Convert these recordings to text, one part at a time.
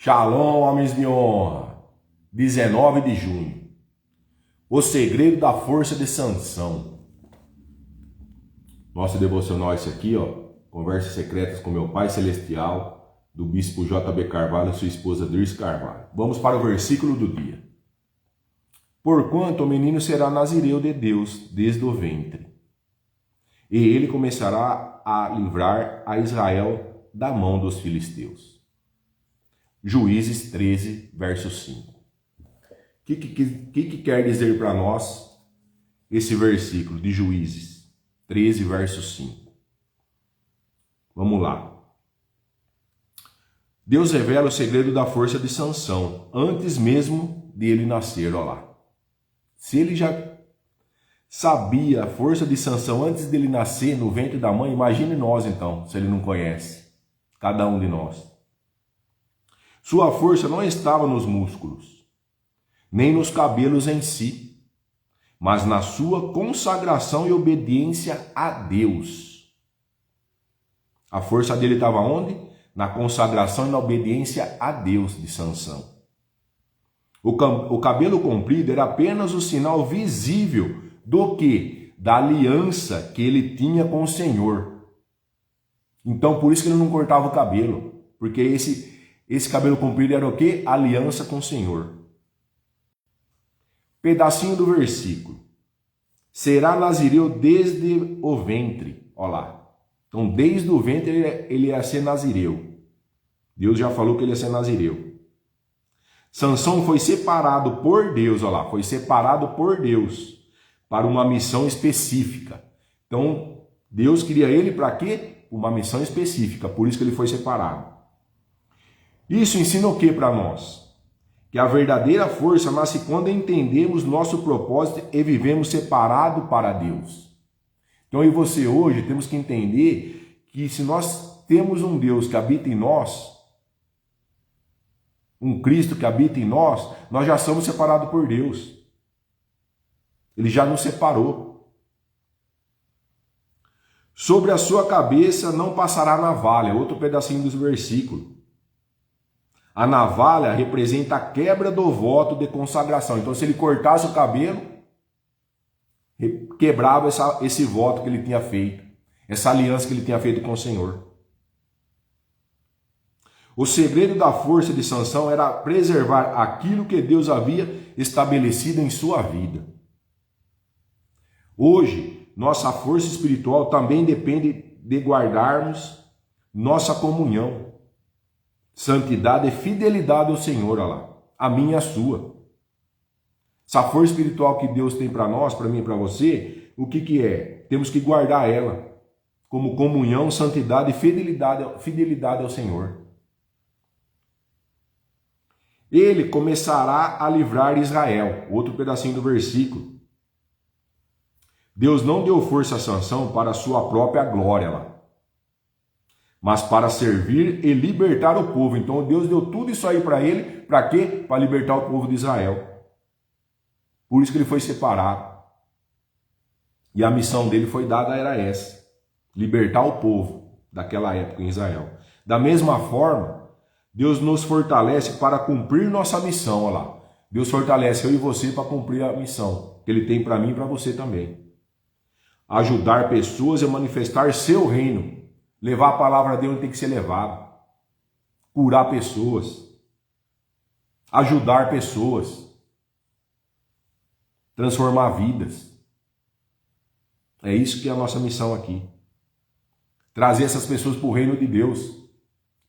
Shalom, homens de honra. 19 de junho. O segredo da força de Sansão. Nosso devocional é esse aqui, ó. Conversas secretas com meu Pai Celestial, do Bispo J.B. Carvalho e sua esposa Dirce Carvalho. Vamos para o versículo do dia. Porquanto o menino será nazireu de Deus desde o ventre, e ele começará a livrar a Israel da mão dos filisteus. Juízes 13, verso 5. O que quer dizer para nós esse versículo de Juízes 13, verso 5? Vamos lá. Deus revela o segredo da força de Sansão antes mesmo de ele nascer, olha lá. Se ele já sabia a força de Sansão antes dele nascer no ventre da mãe, imagine nós então, se ele não conhece, cada um de nós. Sua força não estava nos músculos, nem nos cabelos em si, mas na sua consagração e obediência a Deus. A força dele estava onde? Na consagração e na obediência a Deus de Sansão. O cabelo comprido era apenas o sinal visível do quê? Da aliança que ele tinha com o Senhor. Então, por isso que ele não cortava o cabelo, porque esse cabelo comprido era o quê? Aliança com o Senhor. Pedacinho do versículo. Será nazireu desde o ventre. Olha lá. Então, desde o ventre ele ia ser nazireu. Deus já falou que ele ia ser nazireu. Sansão foi separado por Deus, olha lá. Foi separado por Deus para uma missão específica. Então, Deus queria ele para quê? Uma missão específica. Por isso que ele foi separado. Isso ensina o que para nós? Que a verdadeira força nasce quando entendemos nosso propósito e vivemos separado para Deus. Então eu e você hoje temos que entender que se nós temos um Deus que habita em nós, um Cristo que habita em nós, nós já somos separados por Deus. Ele já nos separou. Sobre a sua cabeça não passará navalha, outro pedacinho dos versículos. A navalha representa a quebra do voto de consagração. Então, se ele cortasse o cabelo, quebrava esse voto que ele tinha feito, essa aliança que ele tinha feito com o Senhor. O segredo da força de Sansão era preservar aquilo que Deus havia estabelecido em sua vida. Hoje, nossa força espiritual também depende de guardarmos nossa comunhão, santidade e fidelidade ao Senhor, olha lá, a minha e a sua. Essa força espiritual que Deus tem para nós, para mim e para você, o que é? Temos que guardar ela como comunhão, santidade e fidelidade ao Senhor. Ele começará a livrar Israel, outro pedacinho do versículo. Deus não deu força a Sansão para a sua própria glória lá, mas para servir e libertar o povo. Então Deus deu tudo isso aí para ele, para quê? Para libertar o povo de Israel. Por isso que ele foi separado. E a missão dele foi dada, era essa: libertar o povo daquela época em Israel. Da mesma forma, Deus nos fortalece para cumprir nossa missão. Olha lá. Deus fortalece eu e você para cumprir a missão que ele tem para mim e para você também. Ajudar pessoas a manifestar seu reino. Levar a palavra de Deus onde tem que ser levado. Curar pessoas. Ajudar pessoas. Transformar vidas. É isso que é a nossa missão aqui. Trazer essas pessoas para o reino de Deus.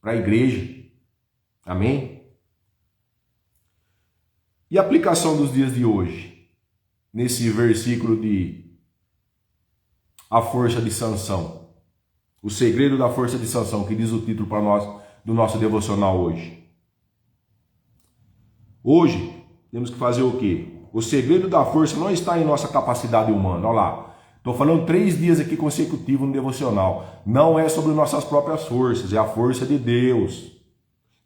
Para a igreja. Amém? E a aplicação dos dias de hoje? Nesse versículo de a força de Sansão. O segredo da força de Sansão, que diz o título para nós do nosso devocional hoje. Hoje, temos que fazer o quê? O segredo da força não está em nossa capacidade humana. Olha lá, estou falando 3 dias aqui consecutivos no devocional. Não é sobre nossas próprias forças, é a força de Deus.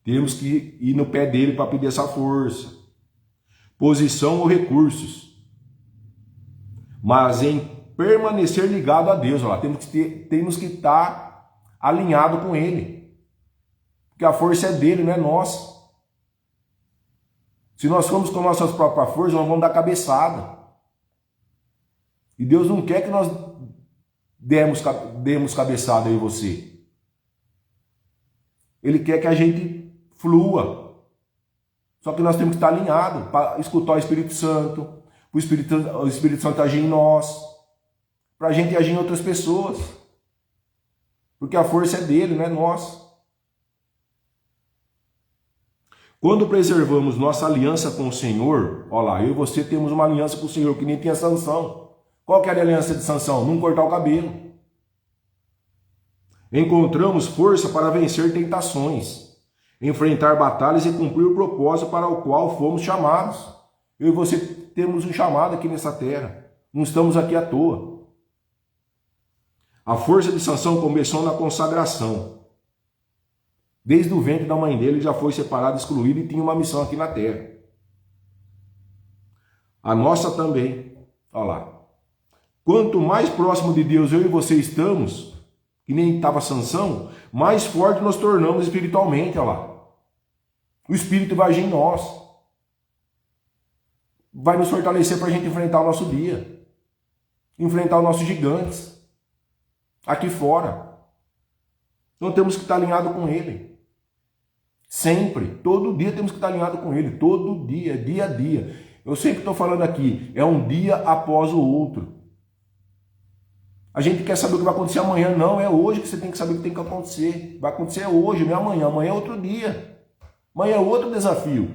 Temos que ir no pé dele para pedir essa força. Posição ou recursos. Mas em permanecer ligado a Deus. Olha lá, temos que estar alinhado com ele. Porque a força é dele, não é nossa. Se nós formos com nossas próprias forças, nós vamos dar cabeçada. E Deus não quer que nós demos cabeçada, eu e você. Ele quer que a gente flua. Só que nós temos que estar alinhados para escutar o Espírito Santo, o Espírito Santo agir em nós, para a gente agir em outras pessoas. Porque a força é dele, não é nossa. Quando preservamos nossa aliança com o Senhor, olha lá, eu e você temos uma aliança com o Senhor, que nem tinha Sansão. Qual que era a aliança de Sansão? Não cortar o cabelo. Encontramos força para vencer tentações, enfrentar batalhas e cumprir o propósito para o qual fomos chamados. Eu e você temos um chamado aqui nessa terra. Não estamos aqui à toa. A força de Sansão começou na consagração. Desde o ventre da mãe dele já foi separado, excluído e tinha uma missão aqui na terra. A nossa também. Olha lá. Quanto mais próximo de Deus eu e você estamos, que nem estava Sansão, mais forte nós tornamos espiritualmente. Olha lá. O Espírito vai agir em nós. Vai nos fortalecer para a gente enfrentar o nosso dia. Enfrentar os nossos gigantes. Aqui fora. Então temos que estar alinhado com Ele. Sempre, todo dia temos que estar alinhado com Ele. Todo dia, dia a dia. Eu sempre estou falando aqui, é um dia após o outro. A gente quer saber o que vai acontecer amanhã. Não, é hoje que você tem que saber o que tem que acontecer. Vai acontecer hoje, não é amanhã. Amanhã é outro dia. Amanhã é outro desafio.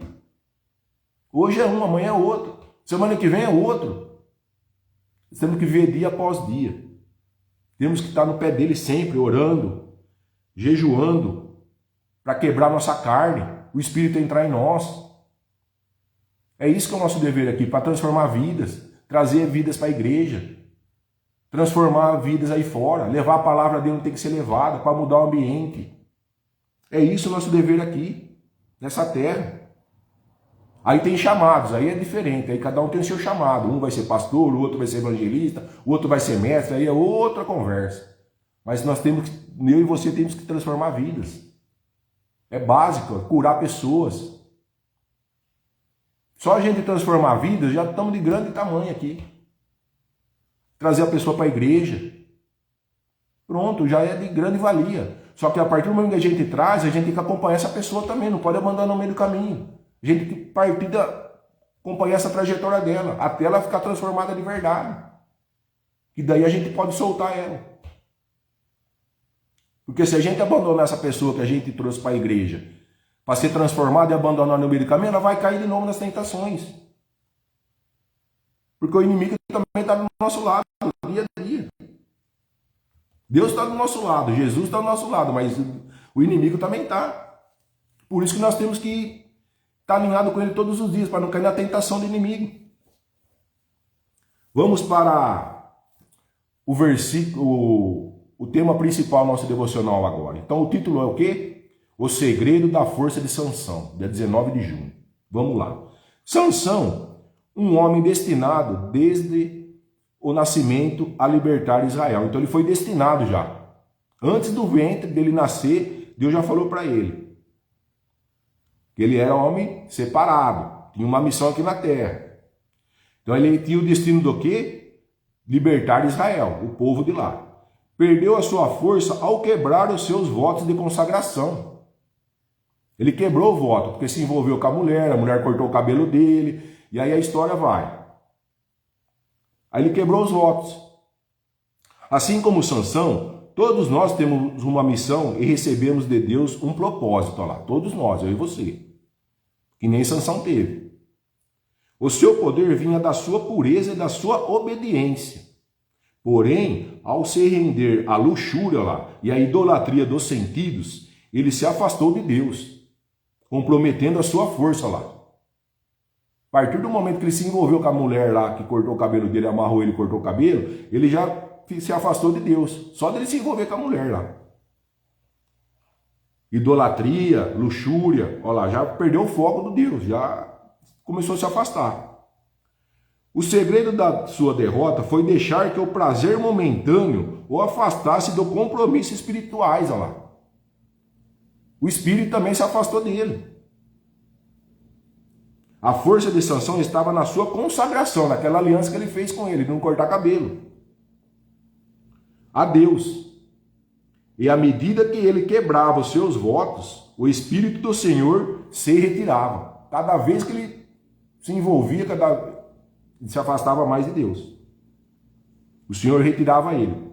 Hoje é um, amanhã é outro. Semana que vem é outro. Temos que ver dia após dia. Temos que estar no pé dele sempre, orando, jejuando, para quebrar nossa carne, o Espírito entrar em nós. É isso que é o nosso dever aqui, para transformar vidas, trazer vidas para a igreja, transformar vidas aí fora, levar a palavra dele onde tem que ser levada, para mudar o ambiente. É isso o nosso dever aqui, nessa terra. Aí tem chamados, aí é diferente, aí cada um tem o seu chamado. Um vai ser pastor, o outro vai ser evangelista, o outro vai ser mestre, aí é outra conversa. Mas nós temos que, eu e você temos que transformar vidas. É básico, é curar pessoas. Só a gente transformar vidas, já estamos de grande tamanho aqui. Trazer a pessoa para a igreja. Pronto, já é de grande valia. Só que a partir do momento que a gente traz, a gente tem que acompanhar essa pessoa também, não pode abandonar no meio do caminho. A gente tem que partir acompanhar essa trajetória dela, até ela ficar transformada de verdade. E daí a gente pode soltar ela. Porque se a gente abandonar essa pessoa que a gente trouxe para a igreja, para ser transformada e abandonar no meio do caminho, ela vai cair de novo nas tentações. Porque o inimigo também está do nosso lado, dia a dia. Deus está do nosso lado, Jesus está do nosso lado, mas o inimigo também está. Por isso que nós temos que estar alinhado com ele todos os dias, para não cair na tentação do inimigo. Vamos para o versículo, o tema principal do nosso devocional agora. Então o título é o quê? O segredo da força de Sansão, dia 19 de junho. Vamos lá. Sansão, um homem destinado desde o nascimento a libertar Israel. Então ele foi destinado já. Antes do ventre dele nascer, Deus já falou para ele que ele era homem separado, tinha uma missão aqui na terra. Então ele tinha o destino do quê? Libertar Israel, o povo de lá. Perdeu a sua força ao quebrar os seus votos de consagração. Ele quebrou o voto, porque se envolveu com a mulher cortou o cabelo dele, e aí a história vai. Aí ele quebrou os votos. Assim como Sansão, todos nós temos uma missão e recebemos de Deus um propósito, olha lá, todos nós, eu e você, que nem Sansão teve. O seu poder vinha da sua pureza e da sua obediência. Porém, ao se render à luxúria lá, e à idolatria dos sentidos, ele se afastou de Deus, comprometendo a sua força lá. A partir do momento que ele se envolveu com a mulher lá, que cortou o cabelo dele, amarrou ele e cortou o cabelo, ele já se afastou de Deus, só dele se envolver com a mulher lá. Idolatria, luxúria, olha lá, já perdeu o foco do Deus, já começou a se afastar. O segredo da sua derrota foi deixar que o prazer momentâneo o afastasse do compromisso espirituais, olha lá. O espírito também se afastou dele. A força de Sansão estava na sua consagração, naquela aliança que ele fez com ele, de não cortar cabelo. A Deus. E à medida que ele quebrava os seus votos, o Espírito do Senhor se retirava. Cada vez que ele se envolvia, ele se afastava mais de Deus. O Senhor retirava ele.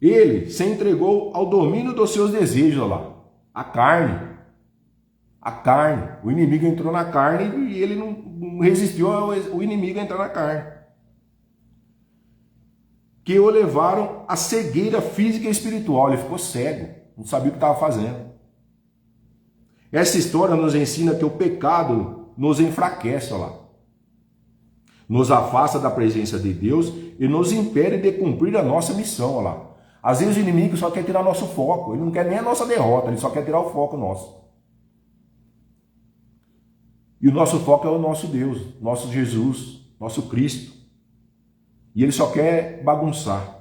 Ele se entregou ao domínio dos seus desejos lá. A carne. A carne. O inimigo entrou na carne e ele não resistiu ao inimigo entrar na carne. Que o levaram à cegueira física e espiritual. Ele ficou cego, não sabia o que estava fazendo. Essa história nos ensina que o pecado nos enfraquece, olha lá. Nos afasta da presença de Deus e nos impede de cumprir a nossa missão, olha lá. Às vezes o inimigo só quer tirar nosso foco, ele não quer nem a nossa derrota, ele só quer tirar o foco nosso. E o nosso foco é o nosso Deus, nosso Jesus, nosso Cristo. E ele só quer bagunçar.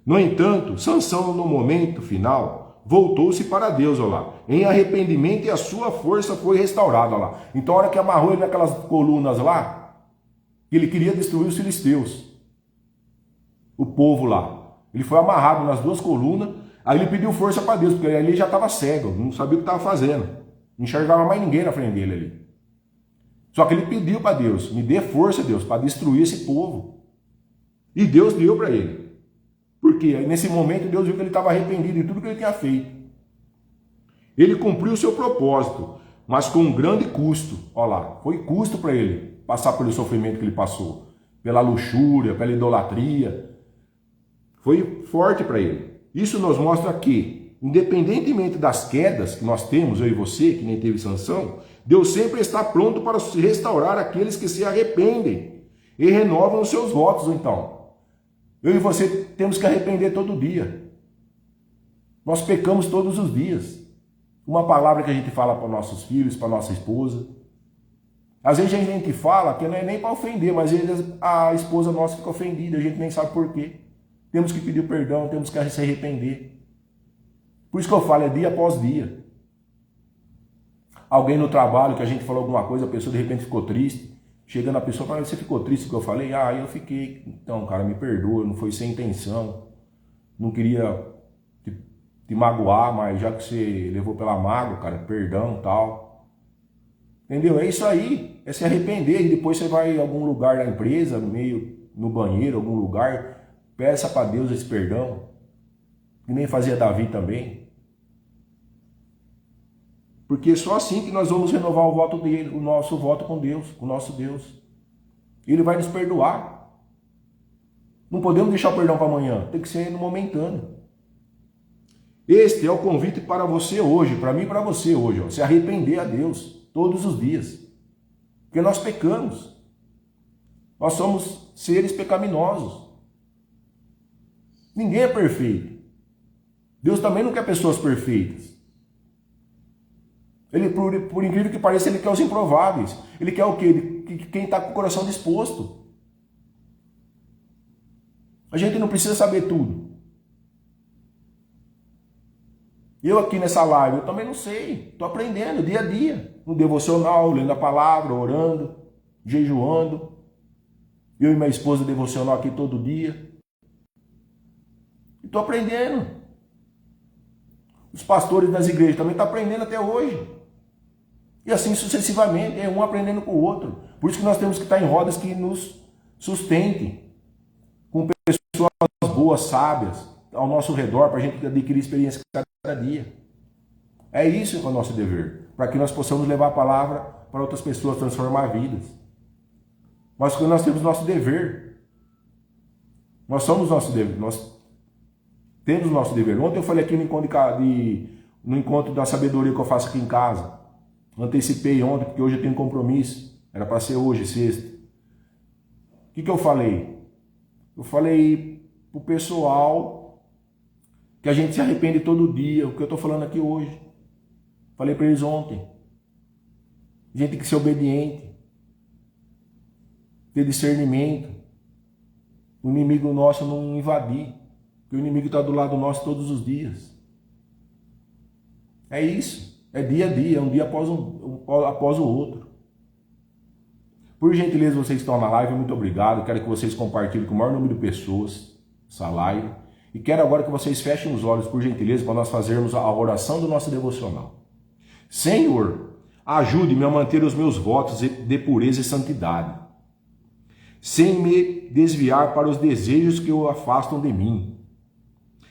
No entanto, Sansão, no momento final, voltou-se para Deus, olha lá, em arrependimento, e a sua força foi restaurada, olha lá. Então, a hora que amarrou ele naquelas colunas lá, ele queria destruir os filisteus, o povo lá. Ele foi amarrado nas duas colunas, aí ele pediu força para Deus, porque ele já estava cego, não sabia o que estava fazendo, não enxergava mais ninguém na frente dele ali. Só que ele pediu para Deus, me dê força, Deus, para destruir esse povo. E Deus deu para ele. Porque nesse momento Deus viu que ele estava arrependido de tudo que ele tinha feito. Ele cumpriu o seu propósito, mas com um grande custo. Olha lá, foi custo para ele passar pelo sofrimento que ele passou. Pela luxúria, pela idolatria. Foi forte para ele. Isso nos mostra que, independentemente das quedas que nós temos, eu e você, que nem teve Sansão, Deus sempre está pronto para restaurar aqueles que se arrependem e renovam os seus votos, então. Eu e você temos que arrepender todo dia. Nós pecamos todos os dias. Uma palavra que a gente fala para nossos filhos, para nossa esposa. Às vezes a gente fala que não é nem para ofender, mas às vezes a esposa nossa fica ofendida, a gente nem sabe por quê. Temos que pedir perdão, temos que se arrepender. Por isso que eu falo, é dia após dia. Alguém no trabalho que a gente falou alguma coisa, a pessoa de repente ficou triste. Chegando a pessoa, fala, você ficou triste com o que eu falei? Ah, eu fiquei. Então, cara, me perdoa, não foi sem intenção. Não queria te magoar, mas já que você levou pela mágoa, cara, perdão e tal. Entendeu? É isso aí, é se arrepender. E depois você vai em algum lugar da empresa, no banheiro, algum lugar, peça para Deus esse perdão. Que nem fazia Davi também. Porque é só assim que nós vamos renovar o voto dele, o nosso voto com Deus, com o nosso Deus. Ele vai nos perdoar. Não podemos deixar o perdão para amanhã, tem que ser no momentâneo. Este é o convite para você hoje, para mim e para você hoje, ó, se arrepender a Deus todos os dias. Porque nós pecamos. Nós somos seres pecaminosos. Ninguém é perfeito. Deus também não quer pessoas perfeitas. Ele, por incrível que pareça, ele quer os improváveis. Ele quer o quê? Quem está com o coração disposto. A gente não precisa saber tudo. Eu aqui nessa live, eu também não sei. Estou aprendendo dia a dia. No devocional, lendo a palavra, orando, jejuando. Eu e minha esposa devocional aqui todo dia. Estou aprendendo. Os pastores das igrejas também estão aprendendo até hoje. E assim sucessivamente, é um aprendendo com o outro. Por isso que nós temos que estar em rodas que nos sustentem. Com pessoas boas, sábias, ao nosso redor, para a gente adquirir experiência cada dia. É isso que é o nosso dever. Para que nós possamos levar a palavra para outras pessoas, transformar vidas. Mas nós temos nosso dever. Nós somos nosso dever. Nós temos nosso dever. Ontem eu falei aqui no encontro da sabedoria que eu faço aqui em casa. Antecipei ontem, porque hoje eu tenho compromisso. Era para ser hoje, sexta. O que eu falei? Eu falei pro pessoal que a gente se arrepende todo dia. O que eu estou falando aqui hoje. Falei para eles ontem. A gente tem que ser obediente. Ter discernimento. O inimigo nosso não invadir. Porque o inimigo está do lado nosso todos os dias. É isso. É dia a dia, um dia após o outro. Por gentileza, vocês que estão na live, muito obrigado. Quero que vocês compartilhem com o maior número de pessoas essa live. E quero agora que vocês fechem os olhos, por gentileza, para nós fazermos a oração do nosso devocional. Senhor, ajude-me a manter os meus votos de pureza e santidade, sem me desviar para os desejos que o afastam de mim.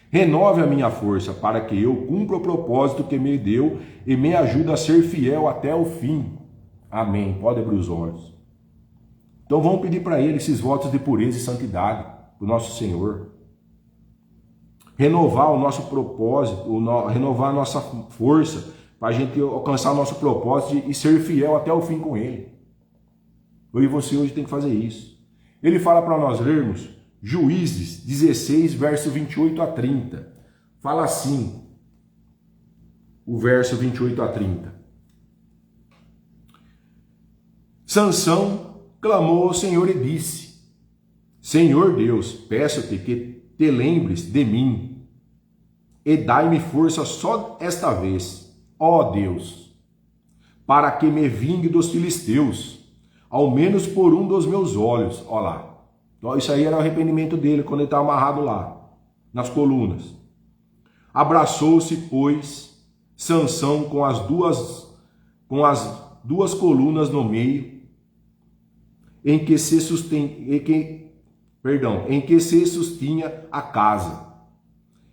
Renove a minha força para que eu cumpra o propósito que me deu e me ajude a ser fiel até o fim. Amém. Pode abrir os olhos. Então vamos pedir para Ele esses votos de pureza e santidade do nosso Senhor. Renovar o nosso propósito, renovar a nossa força para a gente alcançar o nosso propósito e ser fiel até o fim com Ele. Eu e você hoje tem que fazer isso. Ele fala para nós lermos Juízes 16, verso 28 a 30. Fala assim, o verso 28 a 30. Sansão clamou ao Senhor e disse: Senhor Deus, peço-te que te lembres de mim e dai-me força só esta vez, ó Deus, para que me vingue dos filisteus, ao menos por um dos meus olhos. Ó lá. Então, isso aí era o arrependimento dele quando ele estava amarrado lá, nas colunas. Abraçou-se, pois, Sansão com as duas colunas no meio, em que se sustinha a casa,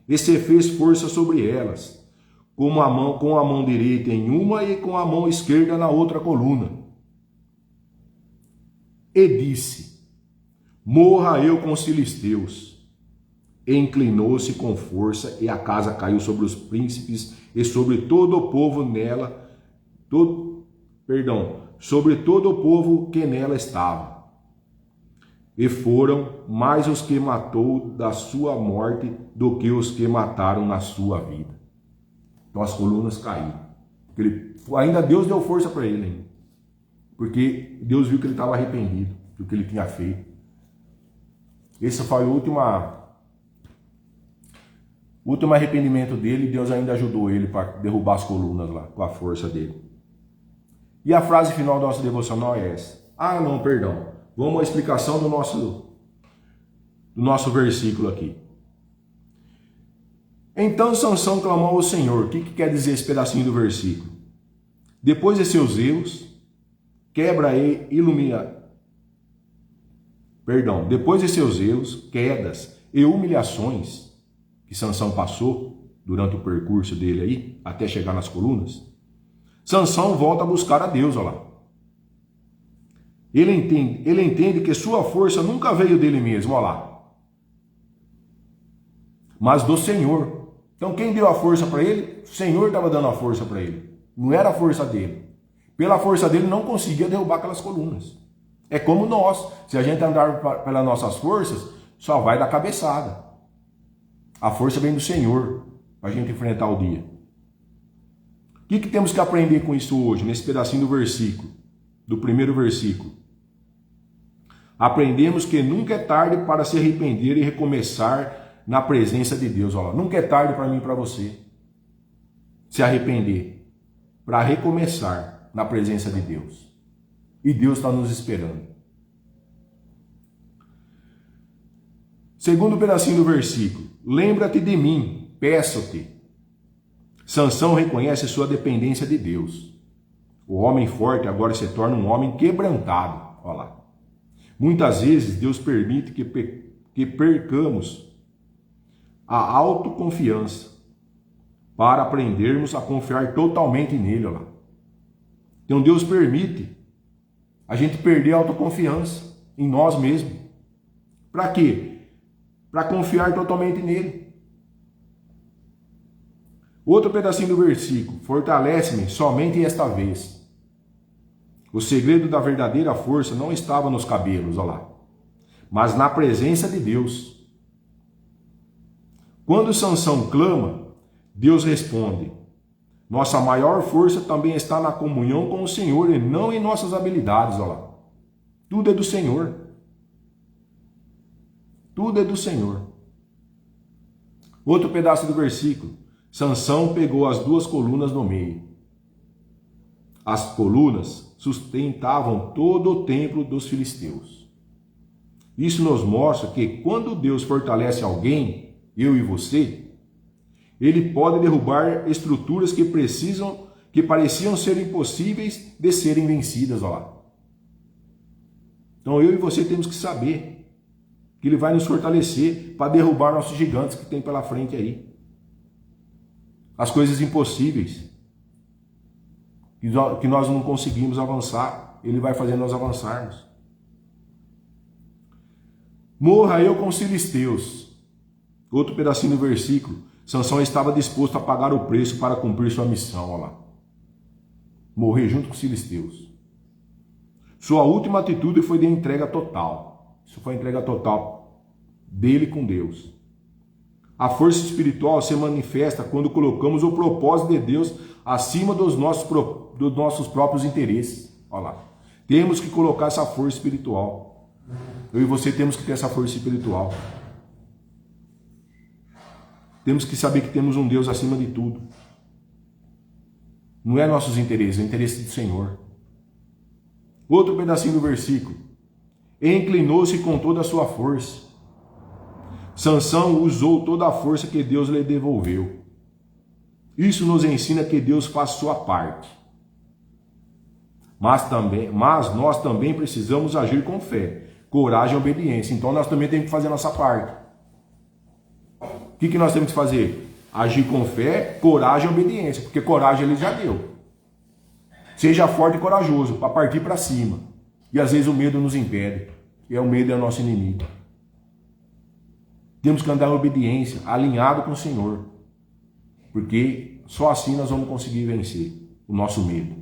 e se fez força sobre elas, com a mão direita em uma e com a mão esquerda na outra coluna. E disse: morra eu com os filisteus. E inclinou-se com força, e a casa caiu sobre os príncipes e sobre todo o povo sobre todo o povo que nela estava. E foram mais os que matou da sua morte do que os que mataram na sua vida. Então as colunas caíram. Ainda Deus deu força para ele, hein? Porque Deus viu que ele estava arrependido do que ele tinha feito. Esse foi o último arrependimento dele, e Deus ainda ajudou ele para derrubar as colunas lá, com a força dele. E a frase final do nosso devocional é essa. Vamos à explicação do nosso versículo aqui. Então Sansão clamou ao Senhor. O que quer dizer esse pedacinho do versículo? Depois de seus erros, depois de seus erros, quedas e humilhações que Sansão passou durante o percurso dele aí, até chegar nas colunas, Sansão volta a buscar a Deus, olha lá. Ele entende que sua força nunca veio dele mesmo, olha lá, mas do Senhor. Então quem deu a força para ele? O Senhor estava dando a força para ele. Não era a força dele. Pela força dele não conseguia derrubar aquelas colunas. É como nós. Se a gente andar pelas nossas forças, só vai dar cabeçada. A força vem do Senhor para a gente enfrentar o dia. O que temos que aprender com isso hoje, nesse pedacinho do versículo, do primeiro versículo? Aprendemos que nunca é tarde para se arrepender e recomeçar na presença de Deus. Olha lá, nunca é tarde para mim e para você se arrepender, para recomeçar na presença de Deus. E Deus está nos esperando. Segundo pedacinho do versículo. Lembra-te de mim, peço-te. Sansão reconhece sua dependência de Deus. O homem forte agora se torna um homem quebrantado. Olha lá. Muitas vezes Deus permite que percamos a autoconfiança para aprendermos a confiar totalmente nele. Olha lá. Então Deus permite a gente perder a autoconfiança em nós mesmos. Para quê? Para confiar totalmente nele. Outro pedacinho do versículo. Fortalece-me somente esta vez. O segredo da verdadeira força não estava nos cabelos, olha lá, mas na presença de Deus. Quando Sansão clama, Deus responde. Nossa maior força também está na comunhão com o Senhor e não em nossas habilidades, olha lá. Tudo é do Senhor. Tudo é do Senhor. Outro pedaço do versículo. Sansão pegou as duas colunas no meio. As colunas sustentavam todo o templo dos filisteus. Isso nos mostra que quando Deus fortalece alguém, eu e você, ele pode derrubar estruturas que pareciam ser impossíveis de serem vencidas. Olha lá. Então eu e você temos que saber que ele vai nos fortalecer para derrubar nossos gigantes que tem pela frente aí. As coisas impossíveis que nós não conseguimos avançar, ele vai fazer nós avançarmos. Morra eu com os filisteus. Outro pedacinho do versículo. Sansão estava disposto a pagar o preço para cumprir sua missão. Olha lá. Morrer junto com os filisteus. Sua última atitude foi de entrega total. Isso foi a entrega total dele com Deus. A força espiritual se manifesta quando colocamos o propósito de Deus acima dos nossos próprios interesses. Olha lá. Temos que colocar essa força espiritual. Eu e você temos que ter essa força espiritual. Temos que saber que temos um Deus acima de tudo. Não é nossos interesses, é o interesse do Senhor. Outro pedacinho do versículo. Inclinou-se com toda a sua força. Sansão usou toda a força que Deus lhe devolveu. Isso nos ensina que Deus faz sua parte. Mas nós também precisamos agir com fé, coragem e obediência. Então nós também temos que fazer a nossa parte. O que nós temos que fazer? Agir com fé, coragem e obediência. Porque coragem ele já deu. Seja forte e corajoso para partir para cima. E às vezes o medo nos impede. E o medo é o nosso inimigo. Temos que andar em obediência, alinhado com o Senhor. Porque só assim nós vamos conseguir vencer o nosso medo.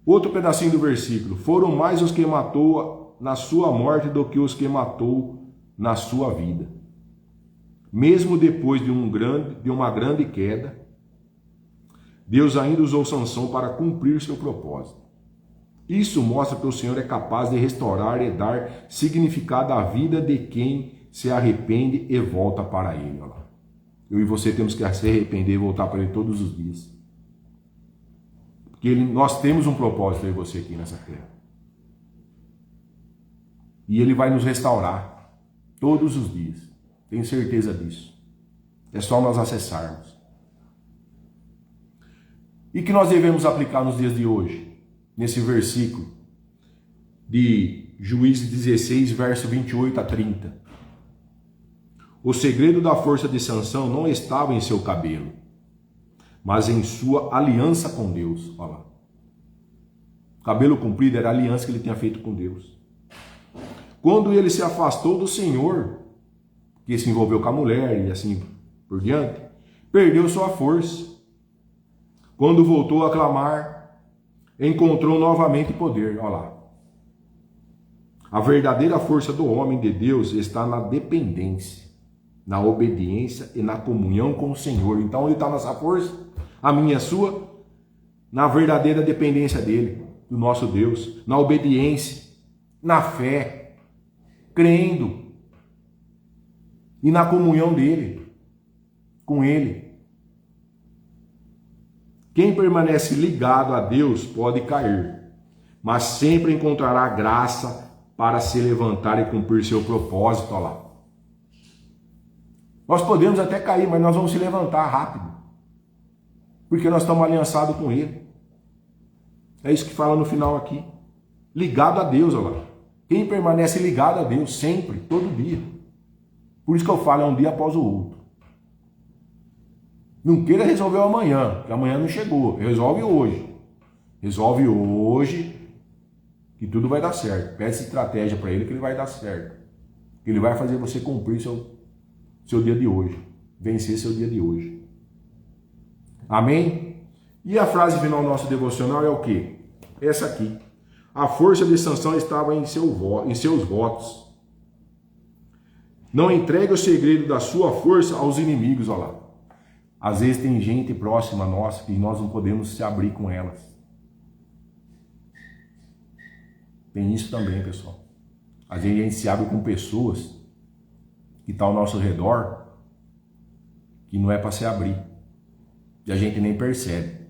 Outro pedacinho do versículo. Foram mais os que matou na sua morte do que os que matou na sua vida. Mesmo depois de uma grande queda, Deus ainda usou Sansão para cumprir seu propósito. Isso mostra que o Senhor é capaz de restaurar e dar significado à vida de quem se arrepende e volta para Ele. Olha lá. Eu e você temos que se arrepender e voltar para Ele todos os dias. Porque nós temos um propósito, eu e você aqui nessa terra. E Ele vai nos restaurar todos os dias. Tenho certeza disso. É só nós acessarmos. E que nós devemos aplicar nos dias de hoje? Nesse versículo de Juízes 16, verso 28 a 30. O segredo da força de Sansão não estava em seu cabelo, mas em sua aliança com Deus. Olha lá. O cabelo comprido era a aliança que ele tinha feito com Deus. Quando ele se afastou do Senhor, que se envolveu com a mulher e assim por diante, perdeu sua força. Quando voltou a clamar, encontrou novamente poder. Olha lá. A verdadeira força do homem de Deus está na dependência, na obediência e na comunhão com o Senhor. Então onde está a nossa força? A minha e a sua? Na verdadeira dependência dele, do nosso Deus, na obediência, na fé, crendo e na comunhão dele, com ele. Quem permanece ligado a Deus pode cair, mas sempre encontrará graça para se levantar e cumprir seu propósito. Olha lá. Nós podemos até cair, mas nós vamos se levantar rápido, porque nós estamos aliançados com Ele. É isso que fala no final aqui. Ligado a Deus, olha lá. Quem permanece ligado a Deus sempre, todo dia. Por isso que eu falo, é um dia após o outro. Não queira resolver o amanhã, que amanhã não chegou. Resolve hoje. Resolve hoje, que tudo vai dar certo. Peça estratégia para Ele que Ele vai dar certo. Ele vai fazer você cumprir seu dia de hoje. Vencer seu dia de hoje. Amém? E a frase final do nosso devocional é o quê? Essa aqui. A força de Sansão estava em seus votos. Não entregue o segredo da sua força aos inimigos. Olha lá. Às vezes tem gente próxima a nós que nós não podemos se abrir com elas. Tem isso também, pessoal. Às vezes a gente se abre com pessoas que estão ao nosso redor que não é para se abrir. E a gente nem percebe.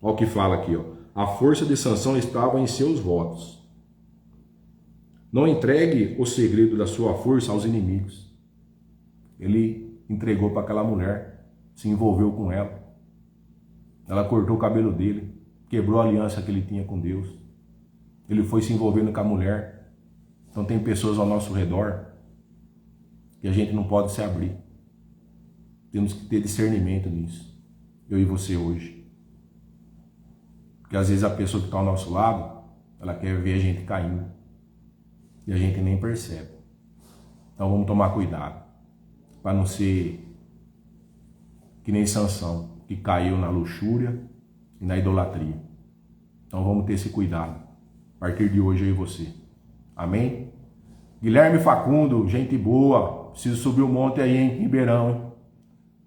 Olha o que fala aqui, ó. A força de Sansão estava em seus votos. Não entregue o segredo da sua força aos inimigos. Ele entregou para aquela mulher, se envolveu com ela. Ela cortou o cabelo dele, quebrou a aliança que ele tinha com Deus. Ele foi se envolvendo com a mulher. Então tem pessoas ao nosso redor que a gente não pode se abrir. Temos que ter discernimento nisso. Eu e você hoje. Porque às vezes a pessoa que está ao nosso lado, ela quer ver a gente caindo. E a gente nem percebe. Então vamos tomar cuidado. Para não ser que nem Sansão, que caiu na luxúria e na idolatria. Então vamos ter esse cuidado. A partir de hoje eu e você. Amém? Guilherme Facundo, gente boa. Preciso subir o monte aí em Ribeirão, hein?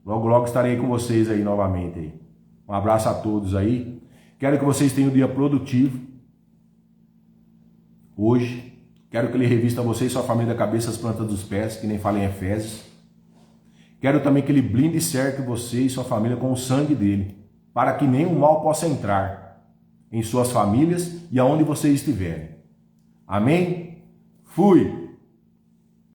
Logo, logo estarei com vocês aí novamente. Aí. Um abraço a todos aí. Quero que vocês tenham um dia produtivo. Hoje. Quero que ele revista você e sua família da cabeça às plantas dos pés, que nem fala em Efésios. Quero também que ele blinde e cerque você e sua família com o sangue dele, para que nenhum mal possa entrar em suas famílias e aonde vocês estiverem. Amém? Fui!